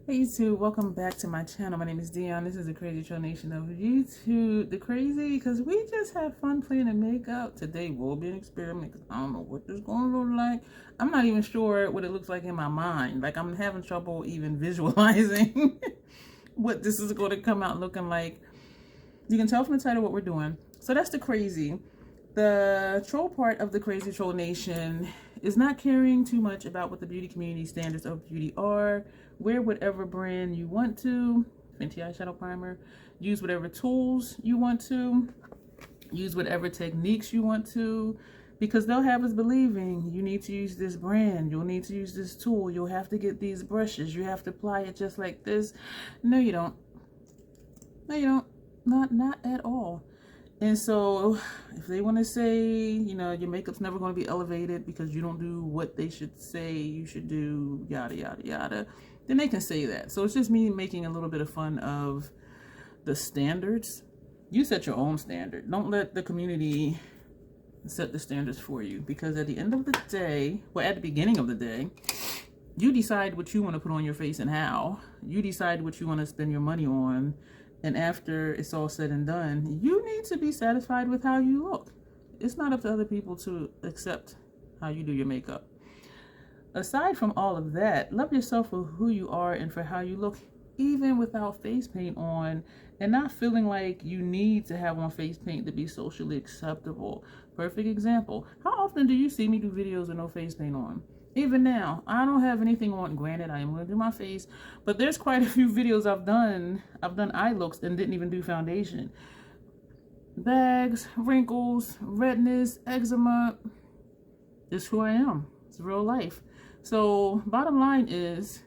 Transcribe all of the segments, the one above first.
Hey YouTube, welcome back to my channel. My name is Dion. This is the Crazy Troll Nation of YouTube. The crazy, because we just have fun playing in makeup. Today will be an experiment because I don't know what this is going to look like. I'm not even sure what it looks like in my mind. Like, I'm having trouble even visualizing what this is going to come out looking like. You can tell from the title what we're doing. So that's the crazy. The troll part of the Crazy Troll Nation is not caring too much about what the beauty community standards of beauty are. Wear whatever brand you want to. Fenty eyeshadow primer. Use whatever tools you want to. Use whatever techniques you want to. Because they'll have us believing you need to use this brand. You'll need to use this tool. You'll have to get these brushes. You have to apply it just like this. No, you don't. No, you don't. Not at all. And so if they want to say, you know, your makeup's never going to be elevated because you don't do what they should say you should do, yada, yada, yada, then they can say that. So it's just me making a little bit of fun of the standards. You set your own standard. Don't let the community set the standards for you, because at the end of the day, well, at the beginning of the day, you decide what you want to put on your face and how. You decide what you want to spend your money on. And after it's all said and done, you need to be satisfied with how you look. It's not up to other people to accept how you do your makeup. Aside from all of that, love yourself for who you are and for how you look, even without face paint on, and not feeling like you need to have on face paint to be socially acceptable. Perfect example. How often do you see me do videos with no face paint on? Even now, I don't have anything on. Granted, I am going to do my face, but there's quite a few videos I've done eye looks and didn't even do foundation. Bags, wrinkles, redness, eczema. It's who I am. It's real life. So bottom line is,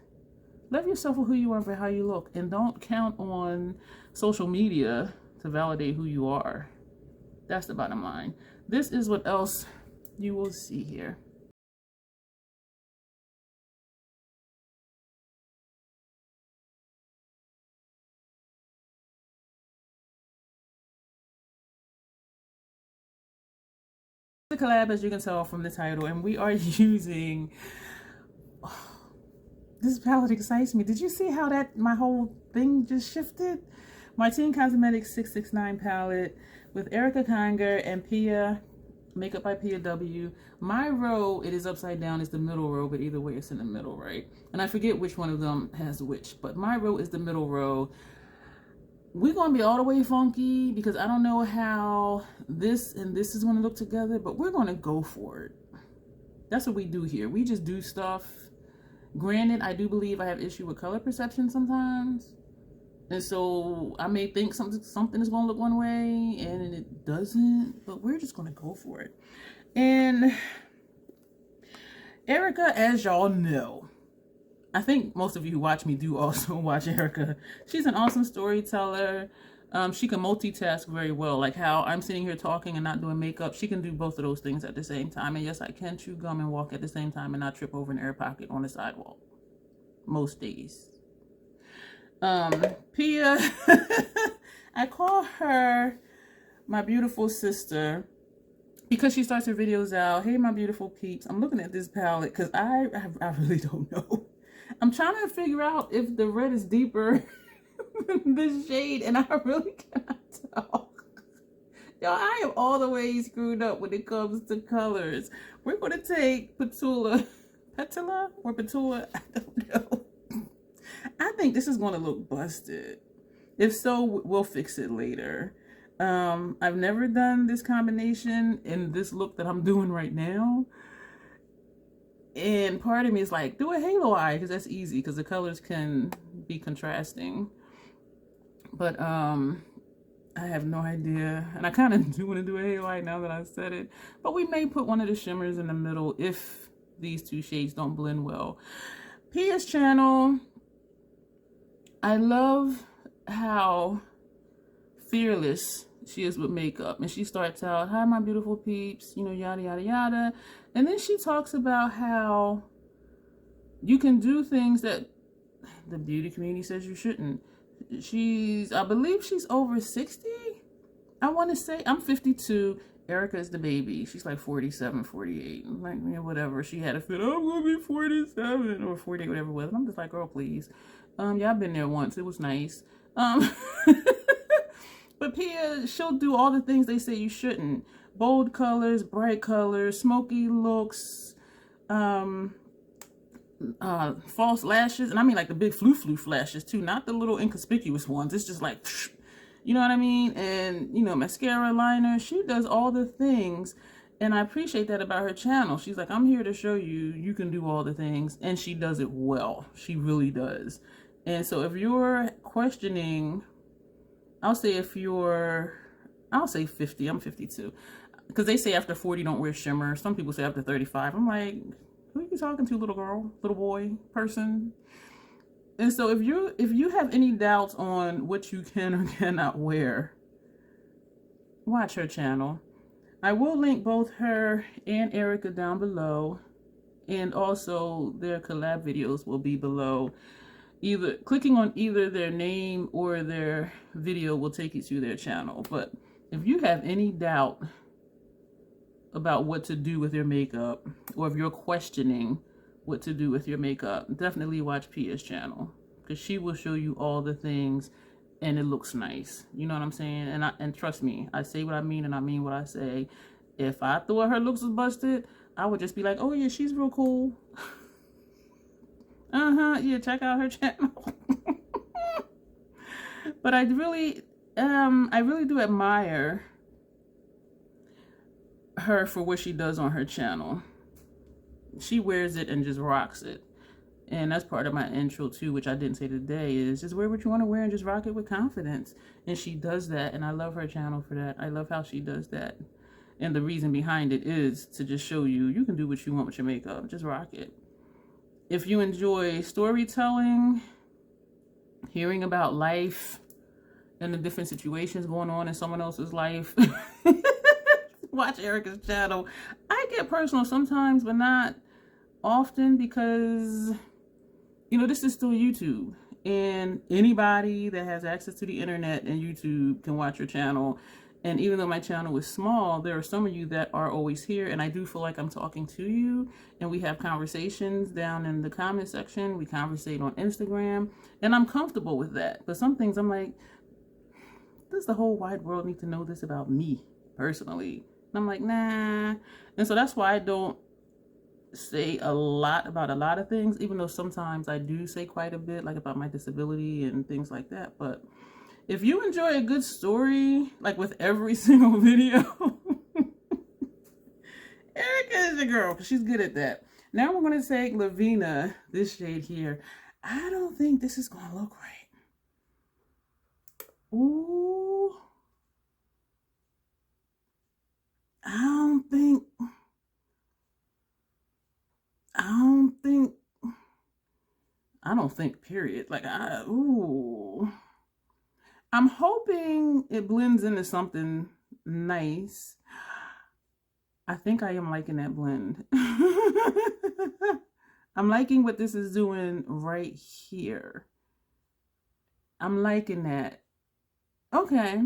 love yourself for who you are, for how you look, and don't count on social media to validate who you are. That's the bottom line. This is what else you will see here. The collab, as you can tell from the title, and we are using this palette. Excites me. Did you see how that my whole thing just shifted? Martine Cosmetics 669 palette with Erica Conger and Pia, makeup by Pia W. My row, it is upside down, is the middle row, but either way it's in the middle, right? And I forget which one of them has which, but my row is the middle row. We're going to be all the way funky because I don't know how this and this is going to look together, but we're going to go for it. That's what we do here. We just do stuff. Granted, I do believe I have issue with color perception sometimes. And so I may think something is going to look one way and it doesn't, but we're just going to go for it. And Erica, as y'all know, I think most of you who watch me do also watch Erica. She's an awesome storyteller. She can multitask very well. Like how I'm sitting here talking and not doing makeup. She can do both of those things at the same time. And yes, I can chew gum and walk at the same time and not trip over an air pocket on the sidewalk. Most days. Pia, I call her my beautiful sister because she starts her videos out, hey, my beautiful peeps. I'm looking at this palette because I really don't know. I'm trying to figure out if the red is deeper than this shade, and I really cannot tell. Yo, I am all the way screwed up when it comes to colors. We're going to take Petula, I don't know. I think this is going to look busted. If so, we'll fix it later. I've never done this combination in this look that I'm doing right now. And part of me is like, do a halo eye, because that's easy, because the colors can be contrasting. But I have no idea. And I kind of do want to do a halo eye now that I've said it. But we may put one of the shimmers in the middle if these two shades don't blend well. Pia's channel, I love how fearless she is with makeup. And she starts out, hi, my beautiful peeps, you know, yada, yada, yada. And then she talks about how you can do things that the beauty community says you shouldn't. I believe she's over 60. I want to say, I'm 52. Erica is the baby. She's like 47, 48. Like, yeah, whatever. She had a fit, I'm going to be 47 or 48, whatever it was. And I'm just like, girl, please. Yeah, I've been there once. It was nice. Um, but Pia, she'll do all the things they say you shouldn't. Bold colors, bright colors, smoky looks, false lashes. And I mean like the big floof lashes too, not the little inconspicuous ones. It's just like, you know what I mean? And, you know, mascara, liner. She does all the things. And I appreciate that about her channel. She's like, I'm here to show you, you can do all the things. And she does it well. She really does. And so if you're questioning, I'll say 50, I'm 52. Because they say after 40 don't wear shimmer. Some people say after 35. I'm like, who are you talking to, little girl, little boy, person? And so if you have any doubts on what you can or cannot wear, watch her channel. I will link both her and Erica down below. And also their collab videos will be below. Either clicking on either their name or their video will take you to their channel. But if you have any doubt about what to do with your makeup, or if you're questioning what to do with your makeup, definitely watch Pia's channel, because she will show you all the things and it looks nice. You know what I'm saying? And trust me, I say what I mean and I mean what I say. If I thought her looks was busted, I would just be like, oh yeah, she's real cool. Yeah, check out her channel. But I really do admire her for what she does on her channel. She wears it and just rocks it. And that's part of my intro too, which I didn't say today, is just wear what you want to wear and just rock it with confidence. And she does that, and I love her channel for that. I love how she does that. And the reason behind it is to just show you, you can do what you want with your makeup. Just rock it. If you enjoy storytelling, hearing about life and the different situations going on in someone else's life, watch Erica's channel. I get personal sometimes, but not often, because, you know, this is still YouTube. And anybody that has access to the internet and YouTube can watch your channel. And even though my channel is small, there are some of you that are always here, and I do feel like I'm talking to you, and we have conversations down in the comment section. We conversate on Instagram, and I'm comfortable with that. But some things I'm like, does the whole wide world need to know this about me personally? And I'm like, nah. And so that's why I don't say a lot about a lot of things, even though sometimes I do say quite a bit, like about my disability and things like that. But if you enjoy a good story, like with every single video, Erica is your girl, because she's good at that. Now we're going to take Lavina, this shade here. I don't think this is going to look right. Ooh. I don't think, period. Like, ooh. I'm hoping it blends into something nice. I think I am liking that blend. I'm liking what this is doing right here. I'm liking that. Okay.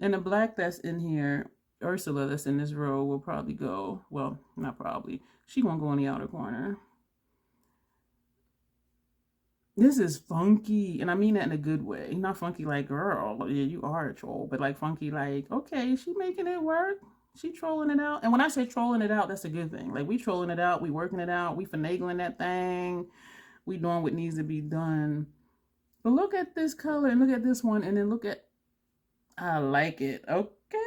And the black that's in here, Ursula that's in this row, will probably go, well, not probably. She gonna go in the outer corner. This is funky, and I mean that in a good way. Not funky like, girl, yeah, you are a troll, but like funky like, okay, she making it work. She trolling it out. And when I say trolling it out, that's a good thing. Like, we trolling it out, we working it out, we finagling that thing, we doing what needs to be done. But look at this color, and look at this one, and then look at, I like it. Okay.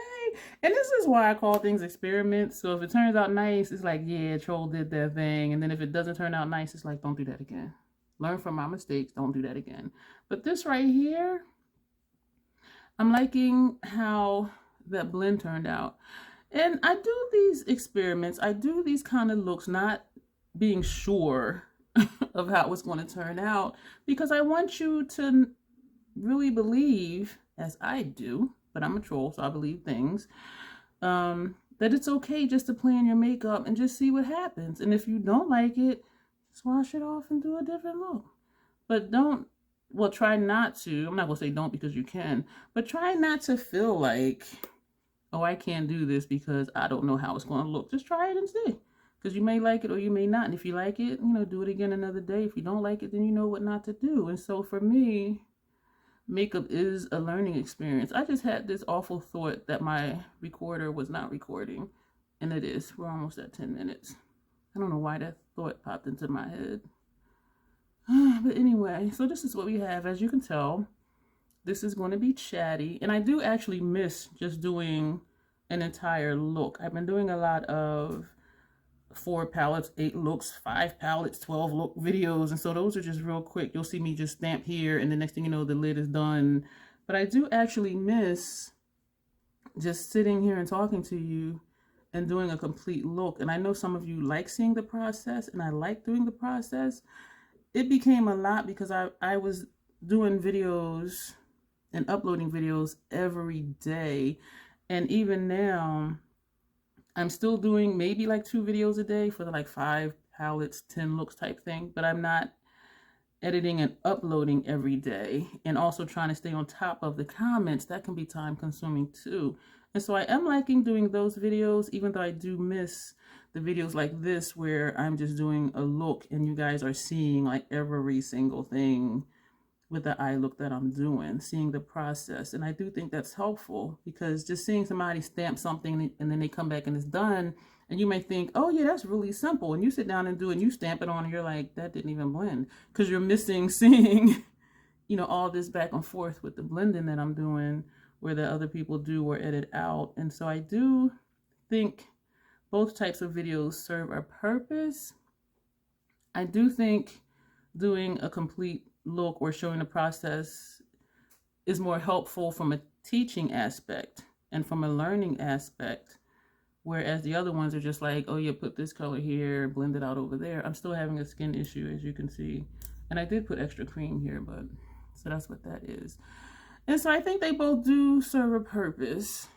And this is why I call things experiments. So if it turns out nice, it's like, yeah, troll did their thing. And then if it doesn't turn out nice, it's like, don't do that again. Learn from my mistakes. Don't do that again. But this right here, I'm liking how that blend turned out. And I do these experiments. I do these kind of looks not being sure of how it's going to turn out, because I want you to really believe, as I do, but I'm a troll, so I believe things, that it's okay just to play in your makeup and just see what happens. And if you don't like it, just wash it off and do a different look. But try not to, I'm not going to say don't, because you can, but try not to feel like, oh, I can't do this because I don't know how it's going to look. Just try it and see. Because you may like it or you may not. And if you like it, you know, do it again another day. If you don't like it, then you know what not to do. And so for me, makeup is a learning experience. I just had this awful thought that my recorder was not recording. And it is. We're almost at 10 minutes. I don't know why that thought popped into my head. But anyway, so this is what we have. As you can tell, this is going to be chatty. And I do actually miss just doing an entire look. I've been doing a lot of 4 palettes, 8 looks, 5 palettes, 12 look videos. And so those are just real quick. You'll see me just stamp here and the next thing you know, the lid is done. But I do actually miss just sitting here and talking to you and doing a complete look. And I know some of you like seeing the process, and I like doing the process. It became a lot because I was doing videos and uploading videos every day. And even now, I'm still doing maybe like 2 videos a day for the like 5 palettes, 10 looks type thing. But I'm not editing and uploading every day. And also trying to stay on top of the comments. That can be time consuming too. And so I am liking doing those videos, even though I do miss the videos like this where I'm just doing a look and you guys are seeing like every single thing with the eye look that I'm doing, seeing the process. And I do think that's helpful because just seeing somebody stamp something and then they come back and it's done, and you may think, oh yeah, that's really simple. And you sit down and do it and you stamp it on and you're like, that didn't even blend, because you're missing seeing, you know, all this back and forth with the blending that I'm doing where the other people do or edit out. And so I do think both types of videos serve a purpose. I do think doing a complete look or showing the process is more helpful from a teaching aspect and from a learning aspect, whereas the other ones are just like, oh yeah, put this color here, blend it out over there. I'm still having a skin issue, as you can see, and I did put extra cream here, but so that's what that is. And so I think they both do serve a purpose.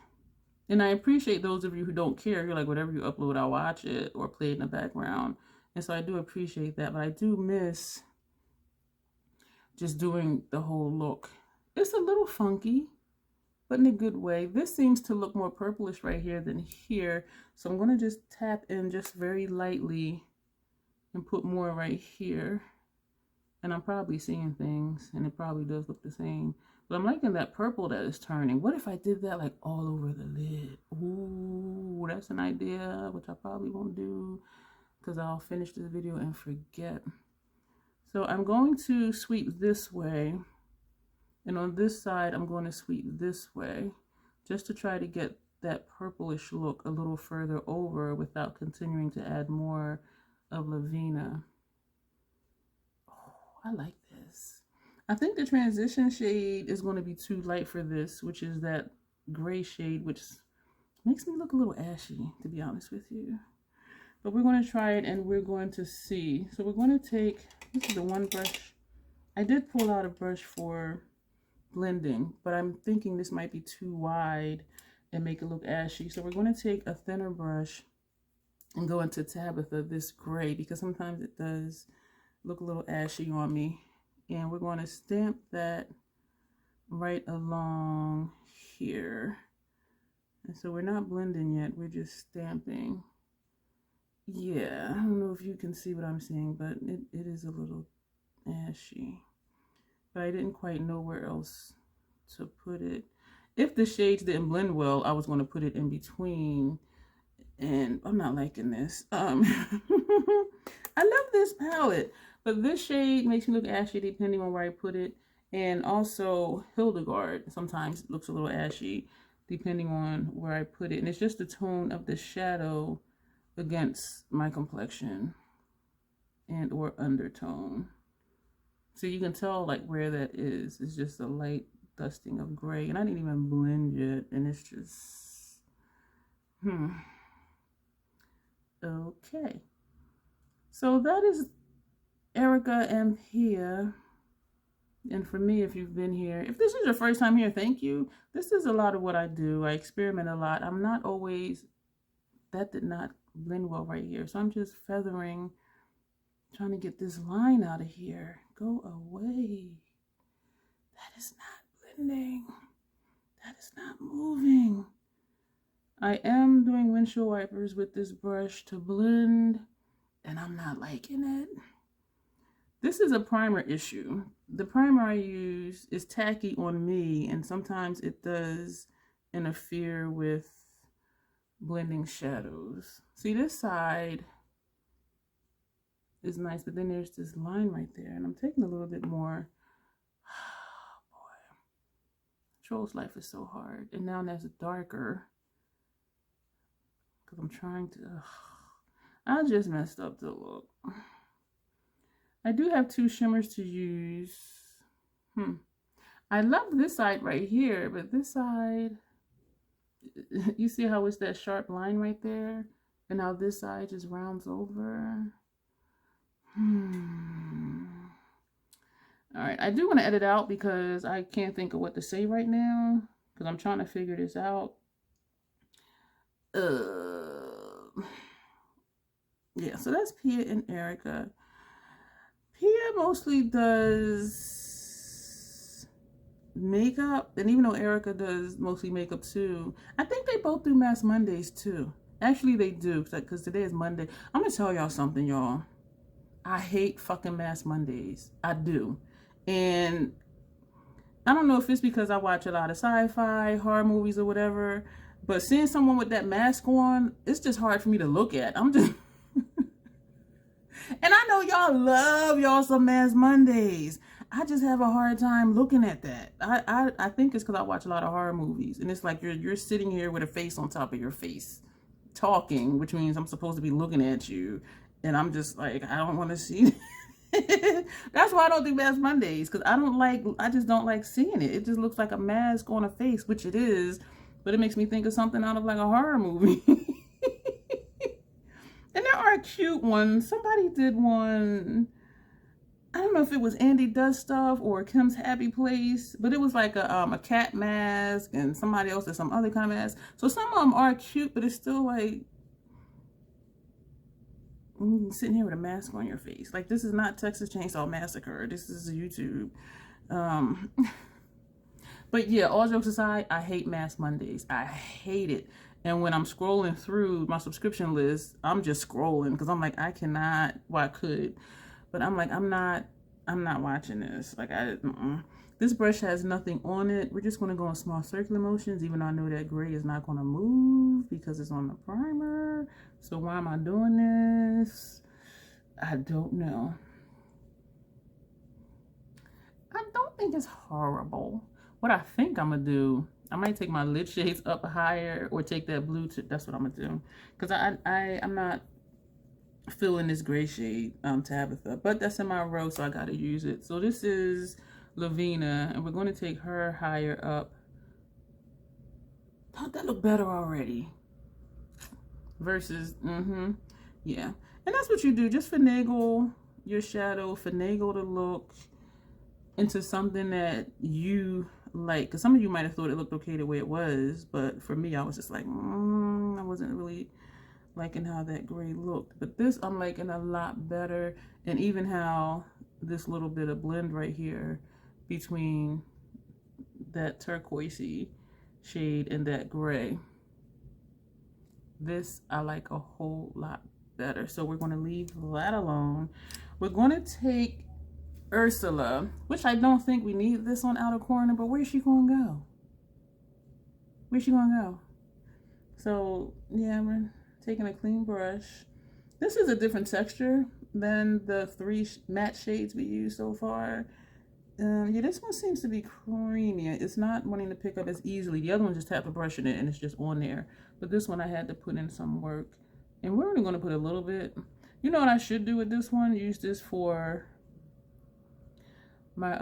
And I appreciate those of you who don't care. You're like, whatever you upload, I'll watch it or play it in the background. And so I do appreciate that. But I do miss just doing the whole look. It's a little funky, but in a good way. This seems to look more purplish right here than here. So I'm going to just tap in just very lightly and put more right here. And I'm probably seeing things, and it probably does look the same. But I'm liking that purple that is turning. What if I did that like all over the lid? Ooh, that's an idea, which I probably won't do because I'll finish this video and forget. So I'm going to sweep this way. And on this side, I'm going to sweep this way just to try to get that purplish look a little further over without continuing to add more of Lavina. I like this. I think the transition shade is going to be too light for this, which is that gray shade, which makes me look a little ashy, to be honest with you. But we're going to try it and we're going to see. So we're going to take, this is the one brush. I did pull out a brush for blending, but I'm thinking this might be too wide and make it look ashy. So we're going to take a thinner brush and go into Tabitha, this gray, because sometimes it does look a little ashy on me. And we're going to stamp that right along here. And so we're not blending yet, we're just stamping. Yeah, I don't know if you can see what I'm seeing, but it is a little ashy. But I didn't quite know where else to put it. If the shades didn't blend well, I was going to put it in between. And I'm not liking this. I love this palette. But this shade makes me look ashy depending on where I put it. And also Hildegard sometimes looks a little ashy depending on where I put it. And it's just the tone of the shadow against my complexion and or undertone. So you can tell like where that is. It's just a light dusting of gray. And I didn't even blend yet. And it's just, okay. So that is Erica M here. And for me, if you've been here, if this is your first time here, thank you. This is a lot of what I do. I experiment a lot. I'm not always, that did not blend well right here. So I'm just feathering, trying to get this line out of here. Go away. That is not blending. That is not moving. I am doing windshield wipers with this brush to blend, and I'm not liking it. This is a primer issue. The primer I use is tacky on me, and sometimes it does interfere with blending shadows. See, this side is nice, but then there's this line right there, and I'm taking a little bit more. Oh, boy. Trolls life is so hard. And now that's darker because I'm trying to. I just messed up the look. I do have two shimmers to use. I love this side right here, but this side, you see how it's that sharp line right there? And how this side just rounds over. All right, I do want to edit out because I can't think of what to say right now because I'm trying to figure this out. Yeah, so that's Pia and Erica. Pia mostly does makeup, and even though Erica does mostly makeup too, I think they both do Mask Mondays too. Actually, they do, because today is Monday. I'm gonna tell y'all something, y'all. I hate fucking Mask Mondays. I do. And I don't know if it's because I watch a lot of sci-fi, horror movies or whatever, but seeing someone with that mask on, it's just hard for me to look at. I'm just... And I know y'all love y'all some Mask Mondays. I just have a hard time looking at that. I think it's because I watch a lot of horror movies, and it's like you're sitting here with a face on top of your face, talking, which means I'm supposed to be looking at you, and I'm just like, I don't want to see it. That's why I don't do Mask Mondays, because I just don't like seeing it. It just looks like a mask on a face, which it is, but it makes me think of something out of like a horror movie. And there are cute ones. Somebody did one, I don't know if it was Andy Does Stuff or Kim's Happy Place, but it was like a cat mask, and somebody else did some other kind of mask. So some of them are cute, but it's still like sitting here with a mask on your face. Like, this is not Texas Chainsaw Massacre. This is YouTube. But yeah, all jokes aside, I hate Mask Mondays. I hate it. And when I'm scrolling through my subscription list, I'm just scrolling because I'm like, I cannot, well, I could, but I'm like, I'm not watching this. Like, this brush has nothing on it. We're just going to go in small circular motions, even though I know that gray is not going to move because it's on the primer. So why am I doing this? I don't know. I don't think it's horrible. What I think I'm going to do, I might take my lid shades up higher or take that blue to, that's what I'm going to do. Because I'm not feeling this gray shade, Tabitha. But that's in my row, so I got to use it. So this is Lavina, and we're going to take her higher up. Don't that look better already? Versus, yeah. And that's what you do. Just finagle your shadow, finagle the look into something that you like, because some of you might have thought it looked okay the way it was, but for me, I was just like, I wasn't really liking how that gray looked. But this I'm liking a lot better, and even how this little bit of blend right here between that turquoisey shade and that gray, this I like a whole lot better. So we're going to leave that alone. We're going to take Ursula, which I don't think we need this on outer corner, but where's she gonna go? Where's she gonna go? So yeah, we're taking a clean brush. This is a different texture than the 3 matte shades we used so far. Yeah, this one seems to be creamier. It's not wanting to pick up as easily. The other one just tap a brush in it and it's just on there. But this one I had to put in some work. And we're only gonna put a little bit. You know what I should do with this one? Use this for my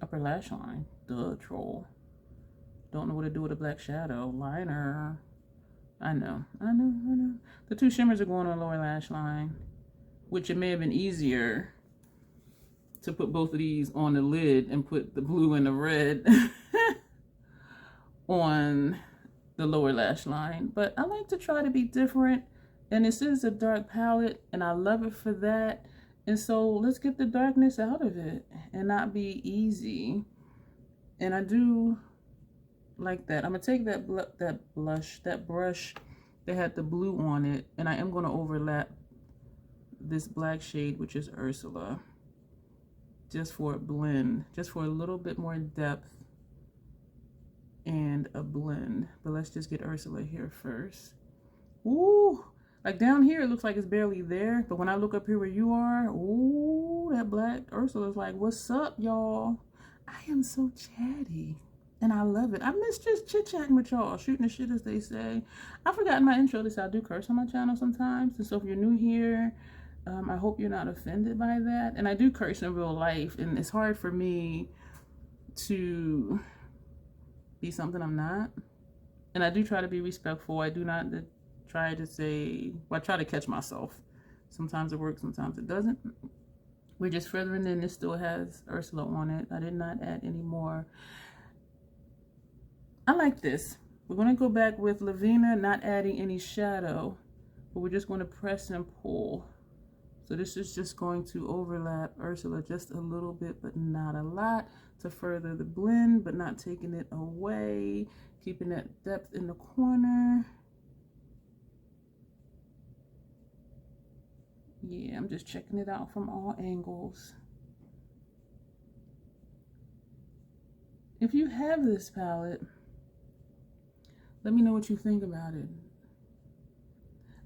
upper lash line. Duh, troll. Don't know what to do with a black shadow liner. I know. The 2 shimmers are going on lower lash line, which it may have been easier to put both of these on the lid and put the blue and the red on the lower lash line. But I like to try to be different, and this is a dark palette, and I love it for that. And so let's get the darkness out of it and not be easy. And I do like that. I'm gonna take that brush that had the blue on it, and I am gonna overlap this black shade, which is Ursula, just for a blend, just for a little bit more depth and a blend. But let's just get Ursula here first. Ooh, like down here it looks like it's barely there, but when I look up here where you are, ooh, that black Ursula is like, what's up, y'all? I am so chatty and I love it. I miss just chit-chatting with y'all, shooting the shit, as they say. I forgot in my intro this, I do curse on my channel sometimes, and so if you're new here, I hope you're not offended by that. And I do curse in real life, and it's hard for me to be something I'm not. And I do try to be respectful. I do not try to say, well, I try to catch myself. Sometimes it works, sometimes it doesn't. We're just feathering in. This still has Ursula on it. I did not add any more. I like this. We're going to go back with Lavina, not adding any shadow, but we're just going to press and pull. So this is just going to overlap Ursula just a little bit, but not a lot, to further the blend, but not taking it away, keeping that depth in the corner. Yeah, I'm just checking it out from all angles. If you have this palette, let me know what you think about it.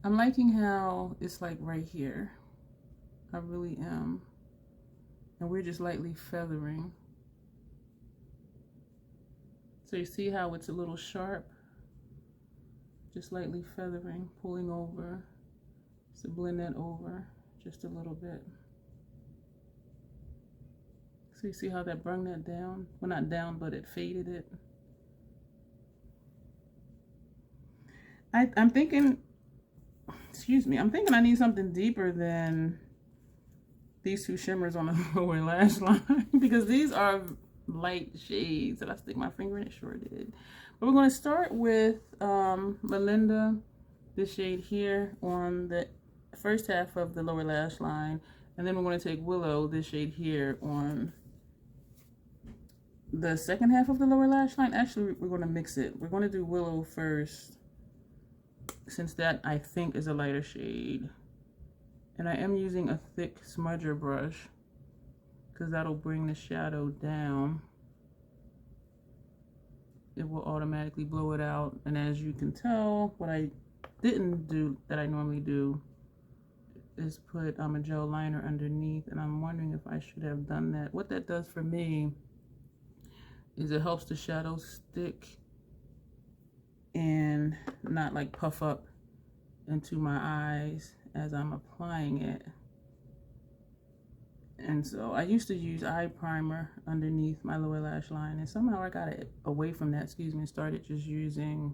I'm liking how it's like right here. I really am. And we're just lightly feathering. So you see how it's a little sharp? Just lightly feathering, pulling over. So blend that over just a little bit. So you see how that brought that down? Well, not down, but it faded it. I'm thinking, excuse me, I'm thinking I need something deeper than these two shimmers on the lower lash line, because these are light shades. Did I stick my finger in it? Sure did. But we're going to start with Melinda, this shade here, on the first half of the lower lash line, and then we're going to take Willow, this shade here, on the second half of the lower lash line. Actually, we're going to mix it. We're going to do Willow first, since that I think is a lighter shade. And I am using a thick smudger brush, because that'll bring the shadow down. It will automatically blow it out. And as you can tell, what I didn't do that I normally do is put a gel liner underneath, and I'm wondering if I should have done that. What that does for me is it helps the shadow stick and not like puff up into my eyes as I'm applying it. And so I used to use eye primer underneath my lower lash line, and somehow I got it away from that, and started just using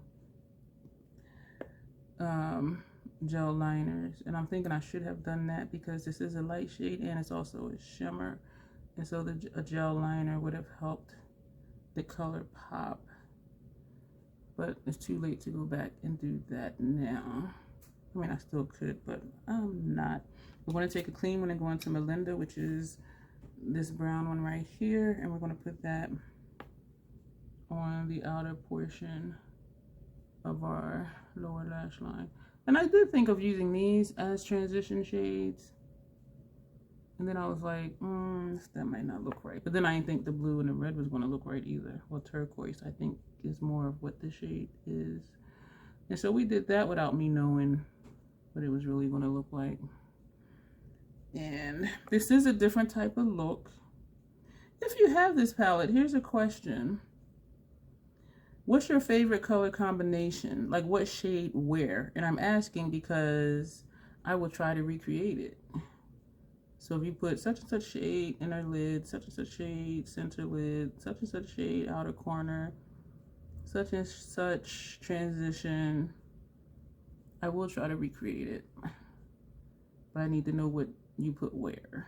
gel liners. And I'm thinking I should have done that, because this is a light shade and it's also a shimmer, and so a gel liner would have helped the color pop. But it's too late to go back and do that now. I mean, I still could, but I'm not. We're going to take a clean one and go into Melinda, which is this brown one right here, and we're going to put that on the outer portion of our lower lash line. And I did think of using these as transition shades, and then I was like, that might not look right. But then I didn't think the blue and the red was going to look right either. Well, turquoise, I think, is more of what the shade is. And so we did that without me knowing what it was really going to look like. And this is a different type of look. If you have this palette, here's a question. What's your favorite color combination? Like, what shade where? And I'm asking because I will try to recreate it. So if you put such and such shade inner lid, such and such shade center lid, such and such shade outer corner, such and such transition, I will try to recreate it. But I need to know what you put where.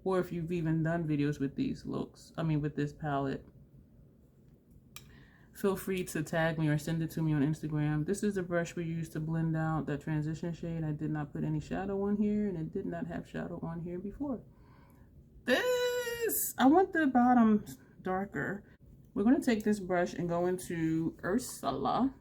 Or if you've even done videos with these looks, with this palette, feel free to tag me or send it to me on Instagram. This is the brush we used to blend out that transition shade. I did not put any shadow on here, and it did not have shadow on here before. This, I want the bottom darker. we're going to take this brush and go into Ursula,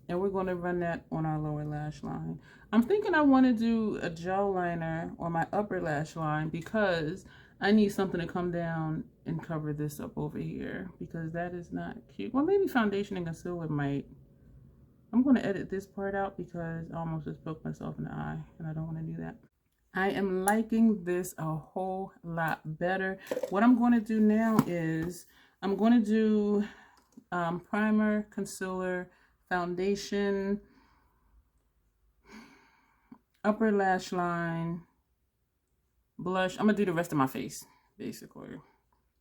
and we're going to run that on our lower lash line. I'm thinking I want to do a gel liner on my upper lash line because I need something to come down and cover this up over here, because that is not cute. Well, maybe foundation and concealer might. I'm going to edit this part out because I almost just poked myself in the eye, and I don't want to do that. I am liking this a whole lot better. What I'm going to do now is I'm going to do primer, concealer, foundation, upper lash line, blush. I'm going to do the rest of my face, basically.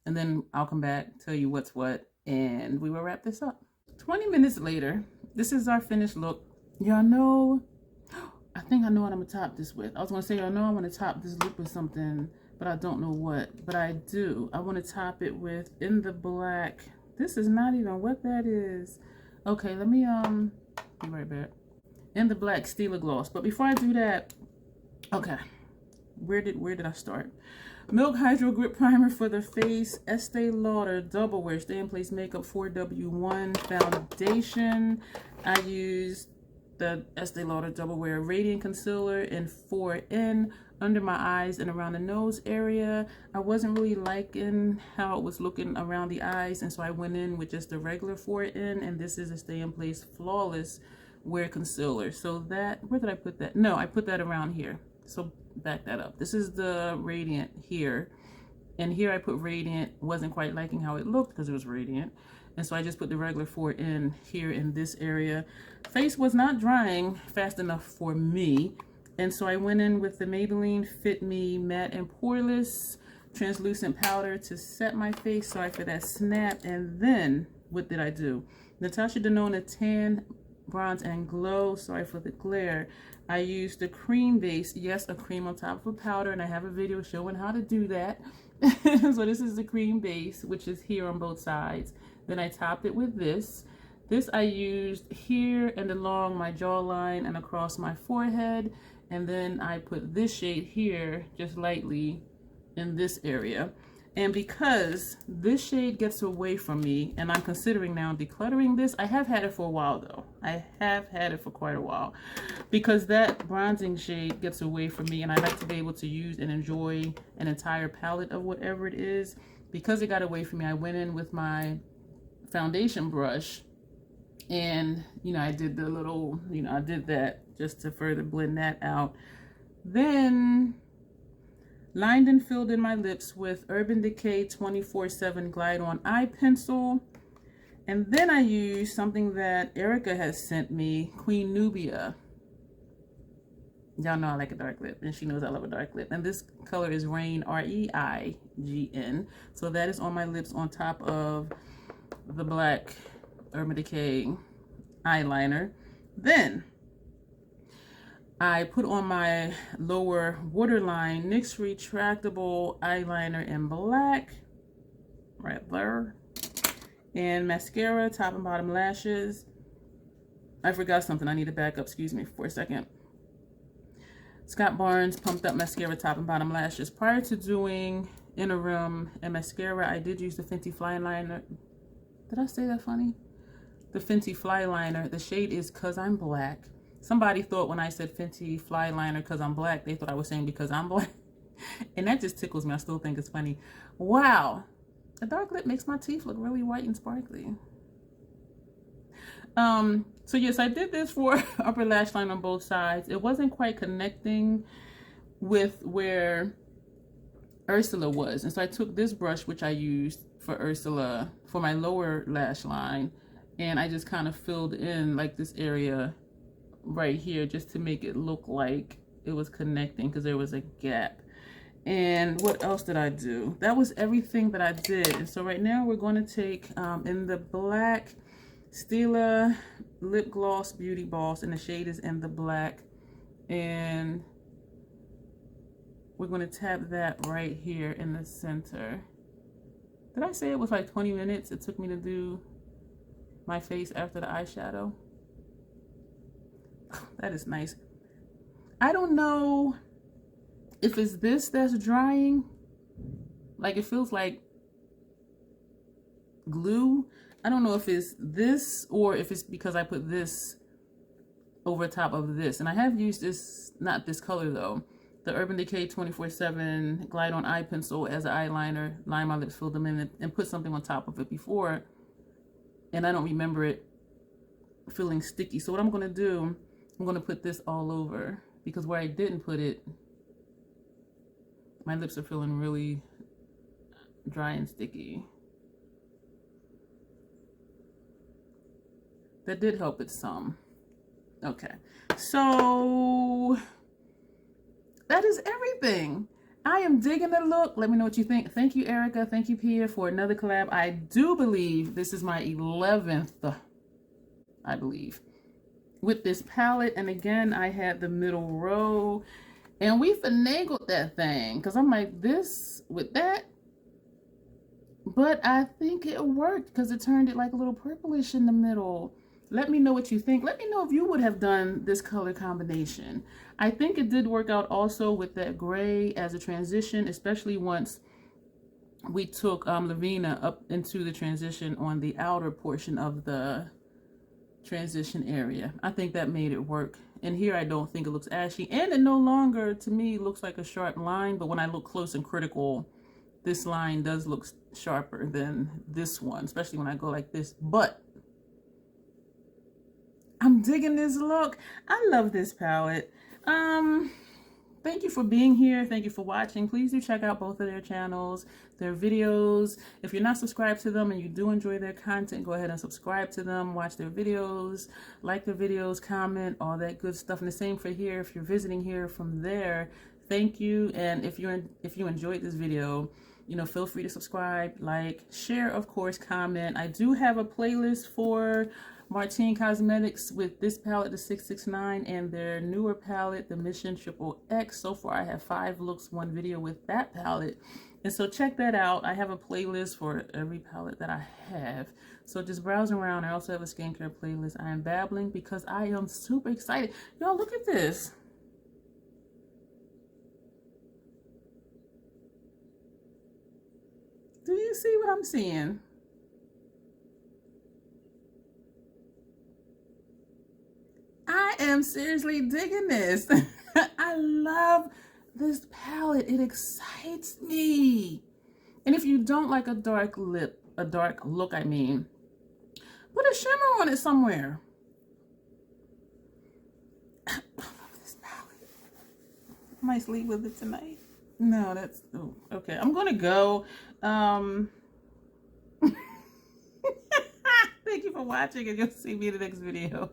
And then I'll come back, tell you what's what, and we will wrap this up. 20 minutes later, this is our finished look. Y'all know, I think I know what I'm going to top this with. I was going to say, y'all know I want to top this lip with something, but I don't know what. But I do. I want to top it with, in the black. This is not even what that is. Okay, let me, be right back. In the black Stila Gloss. But before I do that, okay, where did I start? Milk Hydro Grip Primer for the face. Estee Lauder Double Wear Stay in Place Makeup 4W1 Foundation. I used the Estee Lauder Double Wear Radiant Concealer in 4N under my eyes and around the nose area. I wasn't really liking how it was looking around the eyes, and so I went in with just the regular 4N, and this is a Stay in Place Flawless Wear Concealer. So that, where did I put that? No, I put that around here. So back that up. This is the Radiant here, and here I put Radiant. Wasn't quite liking how it looked because it was Radiant, and so I just put the regular 4N here in this area. Face was not drying fast enough for me, and so I went in with the Maybelline Fit Me Matte and Poreless Translucent Powder to set my face. Sorry for that snap. And then what did I do? Natasha Denona Tan Bronze and Glow. Sorry for the glare. I used the cream base. Yes, a cream on top of a powder, and I have a video showing how to do that. So this is the cream base, which is here on both sides. Then I topped it with this. This I used here and along my jawline and across my forehead. And then I put this shade here just lightly in this area. And because this shade gets away from me, and I'm considering now decluttering this, I have had it for a while though. I have had it for quite a while. Because that bronzing shade gets away from me, and I like to be able to use and enjoy an entire palette of whatever it is. Because it got away from me, I went in with my foundation brush, and you know, I did the little, you know, I did that just to further blend that out. Then lined and filled in my lips with Urban Decay 24/7 Glide On Eye Pencil. And then I used something that Erica has sent me, Queen Nubia. Y'all know I like a dark lip, and she knows I love a dark lip. And this color is Reign, R-E-I-G-N. So that is on my lips on top of the black Urban Decay eyeliner. Then I put on my lower waterline NYX retractable eyeliner in black, right there, and mascara, top and bottom lashes. I forgot something. I need to back up. Excuse me for a second. Scott Barnes Pumped Up Mascara, top and bottom lashes. Prior to doing inner rim and mascara, I did use the Fenty Fly Liner. Did I say that funny? The Fenty Fly Liner. The shade is Cause I'm Black. Somebody thought when I said Fenty Fly Liner because I'm black, they thought I was saying because I'm black. And that just tickles me. I still think it's funny. Wow. A dark lip makes my teeth look really white and sparkly. So yes, I did this for upper lash line on both sides. It wasn't quite connecting with where Ursula was. And so I took this brush, which I used for Ursula, for my lower lash line. And I just kind of filled in like this area right here just to make it look like it was connecting because there was a gap. And what else did I do? That was everything that I did. And so right now we're going to take in the black Stila Lip Gloss Beauty Boss, and the shade is in the black, and we're going to tap that right here in the center. Did I say it was like 20 minutes it took me to do my face after the eyeshadow? That is nice. I don't know if it's this that's drying. Like, it feels like glue. I don't know if it's this or if it's because I put this over top of this. And I have used this, not this color though, the Urban Decay 24/7 Glide On Eye Pencil as an eyeliner, line my lips, fill them in, and put something on top of it before. And I don't remember it feeling sticky. So what I'm going to do, I'm going to put this all over, because where I didn't put it, my lips are feeling really dry and sticky. That did help it some. Okay, so that is everything. I am digging the look. Let me know what you think. Thank you, Erica. Thank you, Pia, for another collab. I do believe this is my 11th, I believe, with this palette. And again, I had the middle row, and we finagled that thing, because I'm like, this with that. But I think it worked, because it turned it like a little purplish in the middle. Let me know what you think. Let me know if you would have done this color combination. I think it did work out also with that gray as a transition, especially once we took Lavina up into the transition on the outer portion of the transition area. I think that made it work. And here I don't think it looks ashy. And it no longer, to me, looks like a sharp line. But when I look close and critical, this line does look sharper than this one, especially when I go like this. But I'm digging this look. I love this palette. Thank you for being here. Thank you for watching. Please do check out both of their channels, their videos. If you're not subscribed to them and you do enjoy their content, go ahead and subscribe to them, watch their videos, like their videos, comment, all that good stuff. And the same for here. If you're visiting here from there, thank you. And if you enjoyed this video, you know, feel free to subscribe, like, share, of course, comment. I do have a playlist for Martine Cosmetics with this palette, the 669, and their newer palette, the Mission Triple X. So far, I have 5 looks, 1 video with that palette. And so check that out. I have a playlist for every palette that I have. So just browsing around. I also have a skincare playlist. I am babbling because I am super excited. Y'all, look at this. Do you see what I'm seeing? I am seriously digging this. I love this palette. It excites me. And if you don't like a dark look, I mean, put a shimmer on it somewhere. I love this palette. I might sleep with it tonight. No, that's, oh, okay. I'm gonna go. Thank you for watching, and you'll see me in the next video.